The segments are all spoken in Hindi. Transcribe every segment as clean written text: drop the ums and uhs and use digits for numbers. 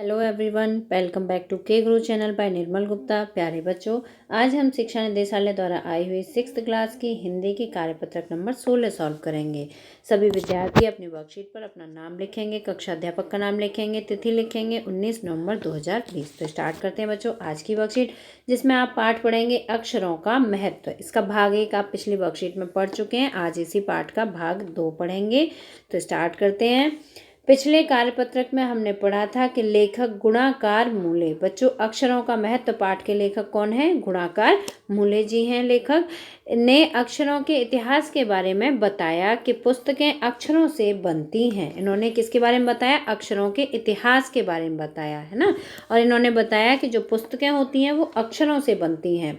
Hello everyone, welcome back to K Guru channel bye निर्मल गुप्ता। प्यारे बच्चों, आज हम शिक्षा निदेशालय द्वारा आई हुई 6th क्लास की हिंदी की कार्यपत्रक नंबर 16 सॉल्व करेंगे। सभी विद्यार्थी अपनी वर्कशीट पर अपना नाम लिखेंगे, कक्षा अध्यापक का नाम लिखेंगे, तिथि लिखेंगे 19 नवंबर 2020। तो स्टार्ट करते हैं बच्चों आज की वर्कशीट, जिसमें आप पाठ पढ़ेंगे अक्षरों का महत्व। इसका भाग 1 आप पिछली वर्कशीट में पढ़ चुके हैं, आज इसी पाठ का भाग 2 पढ़ेंगे। तो स्टार्ट करते हैं। पिछले कार्यपत्रक में हमने पढ़ा था कि लेखक गुणाकार मूले। बच्चों, अक्षरों का महत्व पाठ के लेखक कौन है? गुणाकार मूले जी हैं। लेखक ने अक्षरों के इतिहास के बारे में बताया कि पुस्तकें अक्षरों से बनती हैं। इन्होंने किसके बारे में बताया? अक्षरों के इतिहास के बारे में बताया है ना। और इन्होंने बताया कि जो पुस्तकें होती हैं वो अक्षरों से बनती हैं।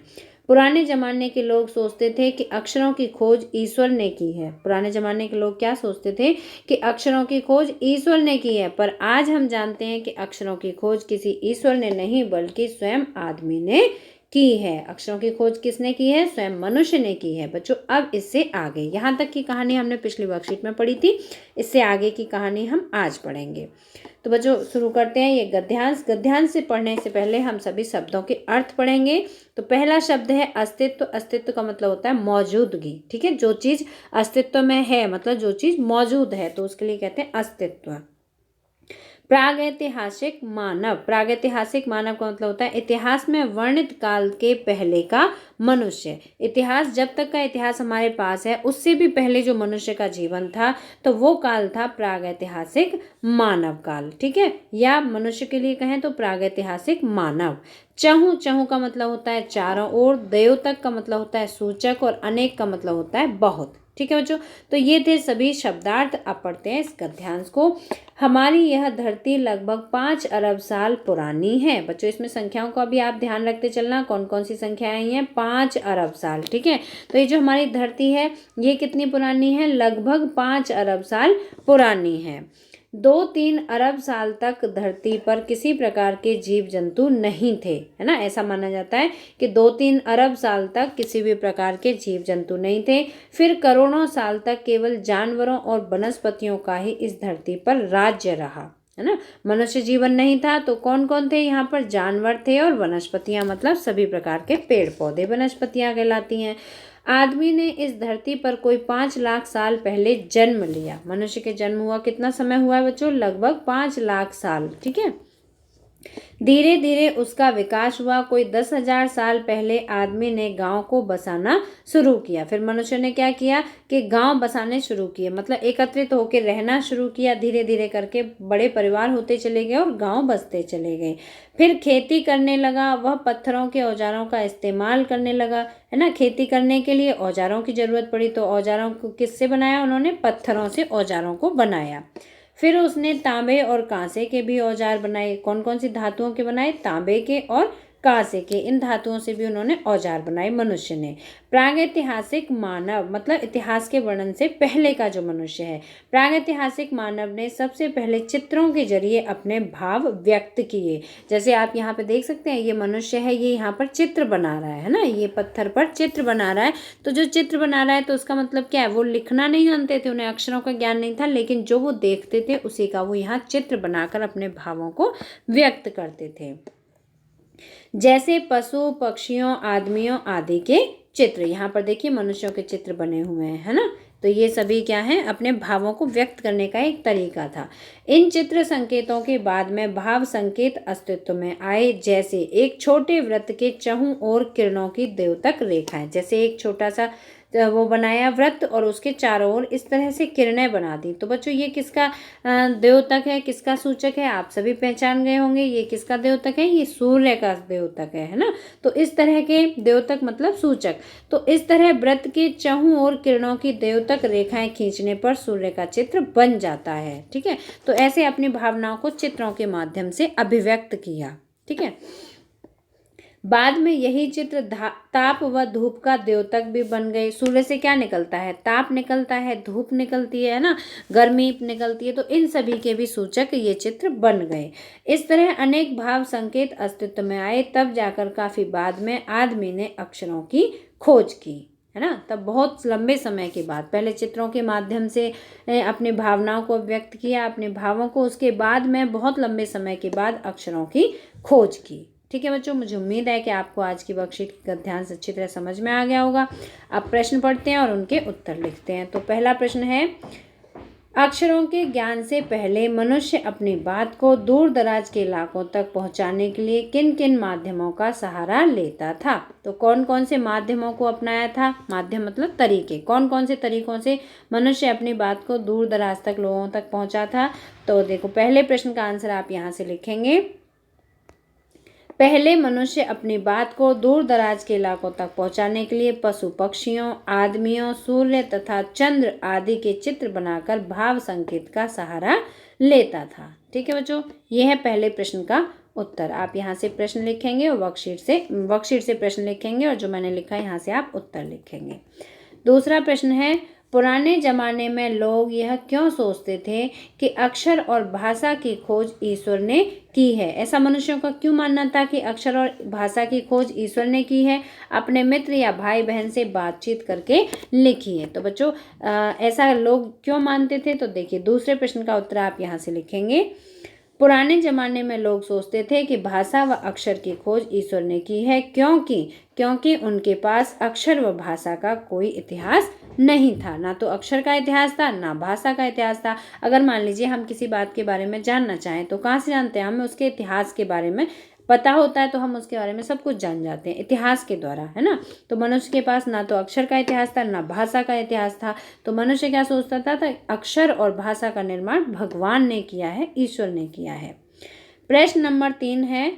पुराने जमाने के लोग सोचते थे कि अक्षरों की खोज ईश्वर ने की है। पुराने जमाने के लोग क्या सोचते थे? कि अक्षरों की खोज ईश्वर ने की है। पर आज हम जानते हैं कि अक्षरों की खोज किसी ईश्वर ने नहीं बल्कि स्वयं आदमी ने की है। अक्षरों की खोज किसने की है? स्वयं मनुष्य ने की है। बच्चों, अब इससे आगे, यहाँ तक की कहानी हमने पिछली वर्कशीट में पढ़ी थी, इससे आगे की कहानी हम आज पढ़ेंगे। तो बच्चों शुरू करते हैं। ये गद्यांश। गद्यांश से पढ़ने से पहले हम सभी शब्दों के अर्थ पढ़ेंगे। तो पहला शब्द है अस्तित्व। अस्तित्व का मतलब होता है मौजूदगी। ठीक है, जो चीज अस्तित्व में है, मतलब जो चीज मौजूद है, तो उसके लिए कहते हैं अस्तित्व। प्रागैतिहासिक मानव। प्रागैतिहासिक मानव का मतलब होता है इतिहास में वर्णित काल के पहले का मनुष्य। इतिहास, जब तक का इतिहास हमारे पास है, उससे भी पहले जो मनुष्य का जीवन था, तो वो काल था प्रागैतिहासिक मानव काल। ठीक है, या मनुष्य के लिए कहें तो प्रागैतिहासिक मानव। चहु। चहु का मतलब होता है चारों ओर। द्योतक का मतलब होता है सूचक, और अनेक का मतलब होता है बहुत। ठीक है बच्चों, तो ये थे सभी शब्दार्थ। अब पढ़ते हैं इस गद्यांश को। हमारी यह धरती लगभग 5 अरब साल पुरानी है। बच्चों, इसमें संख्याओं का भी आप ध्यान रखते चलना, कौन कौन सी संख्याएं आई हैं? 5 अरब साल। ठीक है, तो ये जो हमारी धरती है, ये कितनी पुरानी है? लगभग 5 अरब साल पुरानी है। 2-3 अरब साल तक धरती पर किसी प्रकार के जीव जंतु नहीं थे, है ना। ऐसा माना जाता है कि 2-3 अरब साल तक किसी भी प्रकार के जीव जंतु नहीं थे। फिर करोड़ों साल तक केवल जानवरों और वनस्पतियों का ही इस धरती पर राज्य रहा, है ना। मनुष्य जीवन नहीं था, तो कौन कौन थे यहाँ पर? जानवर थे और वनस्पतियां, मतलब सभी प्रकार के पेड़ पौधे वनस्पतियां कहलाती हैं। आदमी ने इस धरती पर कोई 5 लाख साल पहले जन्म लिया। मनुष्य के जन्म हुआ कितना समय हुआ है बच्चों? लगभग 5 लाख साल। ठीक है, धीरे धीरे उसका विकास हुआ। कोई 10,000 साल पहले आदमी ने गांव को बसाना शुरू किया। फिर मनुष्य ने क्या किया कि गांव बसाने शुरू किए, मतलब एकत्रित होकर रहना शुरू किया। धीरे धीरे करके बड़े परिवार होते चले गए और गांव बसते चले गए। फिर खेती करने लगा। वह पत्थरों के औजारों का इस्तेमाल करने लगा, है ना। खेती करने के लिए औजारों की जरूरत पड़ी, तो औजारों को किससे बनाया? उन्होंने पत्थरों से औजारों को बनाया। फिर उसने तांबे और कांसे के भी औजार बनाए। कौन कौन सी धातुओं के बनाए? तांबे के और कांसे के। इन धातुओं से भी उन्होंने औजार बनाए मनुष्य ने। प्रागैतिहासिक मानव, मतलब इतिहास के वर्णन से पहले का जो मनुष्य है। प्रागैतिहासिक मानव ने सबसे पहले चित्रों के जरिए अपने भाव व्यक्त किए। जैसे आप यहाँ पे देख सकते हैं, ये मनुष्य है, ये यहाँ पर चित्र बना रहा है ना, ये पत्थर पर चित्र बना रहा है। तो जो चित्र बना रहा है, तो उसका मतलब क्या है? वो लिखना नहीं जानते थे, उन्हें अक्षरों का ज्ञान नहीं था, लेकिन जो वो देखते थे उसी का वो यहाँ चित्र बनाकर अपने भावों को व्यक्त करते थे। जैसे पशु, पक्षियों, आदमियों आदि के चित्र। यहाँ पर देखिए मनुष्यों के चित्र बने हुए हैं, है ना। तो ये सभी क्या हैं? अपने भावों को व्यक्त करने का एक तरीका था। इन चित्र संकेतों के बाद में भाव संकेत अस्तित्व में आए। जैसे एक छोटे वृत्त के चहुं ओर किरणों की द्योतक रेखाएं। जैसे एक छोटा सा वो बनाया वृत्त और उसके चारों ओर इस तरह से किरणें बना दी। तो बच्चों, ये किसका द्योतक है, किसका सूचक है? आप सभी पहचान गए होंगे, ये किसका द्योतक है? ये सूर्य का द्योतक है ना। तो इस तरह के द्योतक मतलब सूचक। तो इस तरह वृत्त के चहुं ओर किरणों की द्योतक रेखाएं खींचने पर सूर्य का चित्र बन जाता है। ठीक है, तो ऐसे अपनी भावनाओं को चित्रों के माध्यम से अभिव्यक्त किया। ठीक है, बाद में यही चित्र ताप व धूप का द्योतक भी बन गए। सूर्य से क्या निकलता है? ताप निकलता है, धूप निकलती है ना, गर्मी निकलती है। तो इन सभी के भी सूचक ये चित्र बन गए। इस तरह अनेक भाव संकेत अस्तित्व में आए। तब जाकर काफी बाद में आदमी ने अक्षरों की खोज की। है ना, तब बहुत लंबे समय के बाद पहले चित्रों के माध्यम से अपनी भावनाओं को व्यक्त किया, अपने भावों को, उसके बाद मैं बहुत लंबे समय के बाद अक्षरों की खोज की। ठीक है बच्चों, मुझे उम्मीद है कि आपको आज की वर्कशीट का ध्यान से अच्छी तरह समझ में आ गया होगा। अब प्रश्न पढ़ते हैं और उनके उत्तर लिखते हैं। तो पहला प्रश्न है, अक्षरों के ज्ञान से पहले मनुष्य अपनी बात को दूर दराज के इलाकों तक पहुंचाने के लिए किन किन माध्यमों का सहारा लेता था? तो कौन कौन से माध्यमों को अपनाया था? माध्यम मतलब तरीके, कौन कौन से तरीकों से मनुष्य अपनी बात को दूर दराज तक लोगों तक पहुंचा था? तो देखो, पहले प्रश्न का आंसर आप यहाँ से लिखेंगे, पहले मनुष्य अपनी बात को दूर दराज के इलाकों तक पहुंचाने के लिए पशु पक्षियों, आदमियों, सूर्य तथा चंद्र आदि के चित्र बनाकर भाव संकेत का सहारा लेता था। ठीक है बच्चों, यह है पहले प्रश्न का उत्तर। आप यहाँ से प्रश्न लिखेंगे और वर्कशीट से प्रश्न लिखेंगे और जो मैंने लिखा है यहाँ से आप उत्तर लिखेंगे। दूसरा प्रश्न है, पुराने जमाने में लोग यह क्यों सोचते थे कि अक्षर और भाषा की खोज ईश्वर ने की है? ऐसा मनुष्यों का क्यों मानना था कि अक्षर और भाषा की खोज ईश्वर ने की है? अपने मित्र या भाई बहन से बातचीत करके लिखी है। तो बच्चों, ऐसा लोग क्यों मानते थे? तो देखिए, दूसरे प्रश्न का उत्तर आप यहाँ से लिखेंगे, पुराने जमाने में लोग सोचते थे कि भाषा व अक्षर की खोज ईश्वर ने की है क्योंकि उनके पास अक्षर व भाषा का कोई इतिहास नहीं था। ना तो अक्षर का इतिहास था, ना भाषा का इतिहास था। अगर मान लीजिए हम किसी बात के बारे में जानना चाहें तो कहाँ से जानते हैं? हमें उसके इतिहास के बारे में पता होता है, तो हम उसके बारे में सब कुछ जान जाते हैं इतिहास के द्वारा, है ना। तो मनुष्य के पास ना तो अक्षर का इतिहास था, ना भाषा का इतिहास था। तो मनुष्य क्या सोचता था अक्षर और भाषा का निर्माण भगवान ने किया है, ईश्वर ने किया है। प्रश्न नंबर 3 है,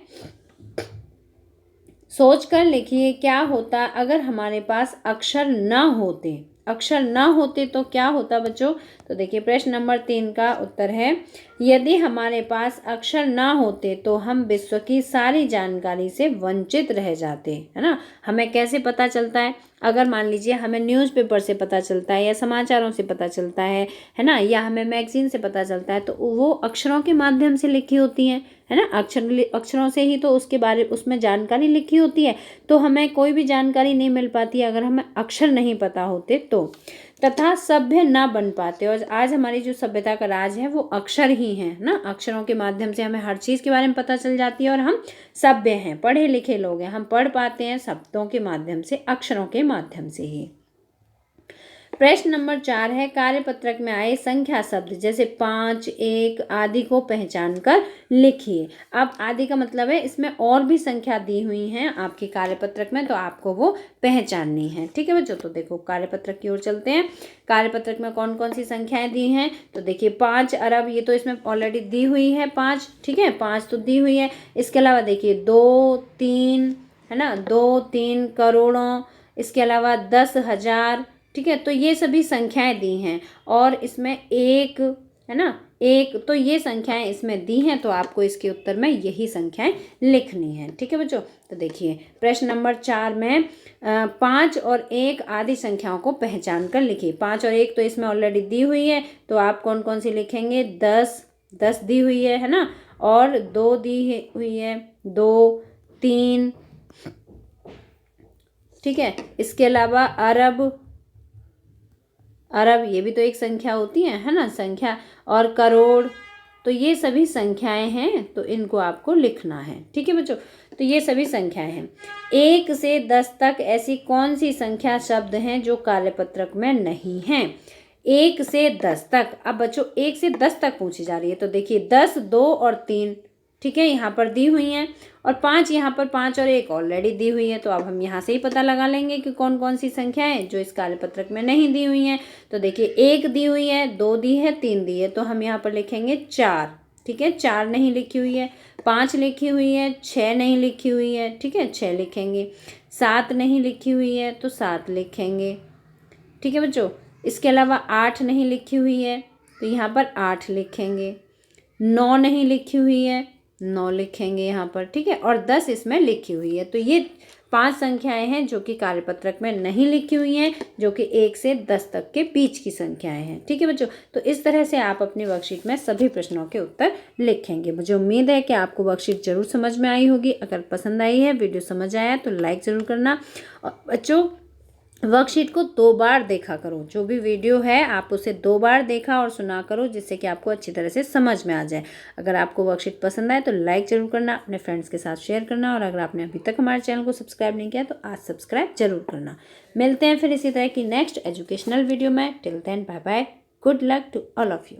सोचकर लिखिए, क्या होता अगर हमारे पास अक्षर न होते? अक्षर न होते तो क्या होता बच्चों? तो देखिए, प्रश्न नंबर 3 का उत्तर है, यदि हमारे पास अक्षर न होते तो हम विश्व की सारी जानकारी से वंचित रह जाते, है ना। हमें कैसे पता चलता है? अगर मान लीजिए हमें न्यूज़पेपर से पता चलता है या समाचारों से पता चलता है ना, या हमें मैगजीन से पता चलता है, तो वो अक्षरों के माध्यम से लिखी होती हैं, है ना। अक्षरों से ही तो उसमें जानकारी लिखी होती है। तो हमें कोई भी जानकारी नहीं मिल पाती अगर हमें अक्षर नहीं पता होते तो, तथा सभ्य ना बन पाते। और आज हमारी जो सभ्यता का राज है वो अक्षर ही है ना। अक्षरों के माध्यम से हमें हर चीज़ के बारे में पता चल जाती है और हम सभ्य हैं, पढ़े लिखे लोग हैं, हम पढ़ पाते हैं शब्दों के माध्यम से, अक्षरों के माध्यम से ही। प्रश्न नंबर 4 है, कार्यपत्रक में आए संख्या शब्द जैसे 5, 1 आदि को पहचान कर लिखिए। अब आदि का मतलब है इसमें और भी संख्या दी हुई हैं आपके कार्यपत्रक में, तो आपको वो पहचाननी है। ठीक है बच्चों, तो देखो कार्यपत्रक की ओर चलते हैं। कार्यपत्रक में कौन कौन सी संख्याएं दी हैं? तो देखिए, 5 अरब, ये तो इसमें ऑलरेडी दी हुई है 5, ठीक है, 5 तो दी हुई है। इसके अलावा देखिए 2, 3, है ना, 2, 3 करोड़ों, इसके अलावा 10,000, ठीक है। तो ये सभी संख्याएं दी हैं और इसमें 1, है ना, 1, तो ये संख्याएं इसमें दी हैं, तो आपको इसके उत्तर में यही संख्याएं लिखनी है। ठीक है बच्चों, तो देखिए प्रश्न नंबर 4 में 5 और 1 आदि संख्याओं को पहचान कर लिखिए। 5 और 1 तो इसमें ऑलरेडी दी हुई है, तो आप कौन कौन सी लिखेंगे? 10 दी हुई है ना, और 2 दी हुई है, 2, 3, ठीक है। इसके अलावा अरब ये भी तो एक संख्या होती है ना, संख्या, और करोड़, तो ये सभी संख्याएं हैं, तो इनको आपको लिखना है। ठीक है बच्चों, तो ये सभी संख्याएं हैं। 1 से 10 तक ऐसी कौन सी संख्या शब्द हैं जो कार्यपत्रक में नहीं हैं? 1 से 10 तक, अब बच्चों 1 से 10 तक पूछी जा रही है, तो देखिए 10, 2 और 3, ठीक है, यहाँ पर दी हुई हैं, और 5 यहाँ पर 5 और 1 ऑलरेडी दी हुई है। तो अब हम यहाँ से ही पता लगा लेंगे कि कौन कौन सी संख्याएं जो इस कार्यपत्रक में नहीं दी हुई हैं। तो देखिए 1 दी हुई है, 2 दी है, 3 दी है, तो हम यहाँ पर लिखेंगे 4, ठीक है, 4 नहीं लिखी हुई है। 5 लिखी हुई है, 6 नहीं लिखी हुई है, ठीक है, 6 लिखेंगे। 7 नहीं लिखी हुई है, तो 7 लिखेंगे। ठीक है बच्चों, इसके अलावा 8 नहीं लिखी हुई है, तो यहाँ पर 8 लिखेंगे। 9 नहीं लिखी हुई है, 9 लिखेंगे यहाँ पर, ठीक है, और 10 इसमें लिखी हुई है। तो ये 5 संख्याएं हैं जो कि कार्यपत्रक में नहीं लिखी हुई हैं, जो कि 1 से 10 तक के बीच की संख्याएं हैं। ठीक है बच्चों, तो इस तरह से आप अपनी वर्कशीट में सभी प्रश्नों के उत्तर लिखेंगे। मुझे उम्मीद है कि आपको वर्कशीट जरूर समझ में आई होगी। अगर पसंद आई है, वीडियो समझ आया तो लाइक ज़रूर करना। और बच्चों, वर्कशीट को 2 बार देखा करो। जो भी वीडियो है आप उसे 2 बार देखा और सुना करो, जिससे कि आपको अच्छी तरह से समझ में आ जाए। अगर आपको वर्कशीट पसंद आए तो लाइक जरूर करना, अपने फ्रेंड्स के साथ शेयर करना, और अगर आपने अभी तक हमारे चैनल को सब्सक्राइब नहीं किया तो आज सब्सक्राइब जरूर करना। मिलते हैं फिर इसी तरह की नेक्स्ट एजुकेशनल वीडियो में। Till then bye bye, good luck to all of you.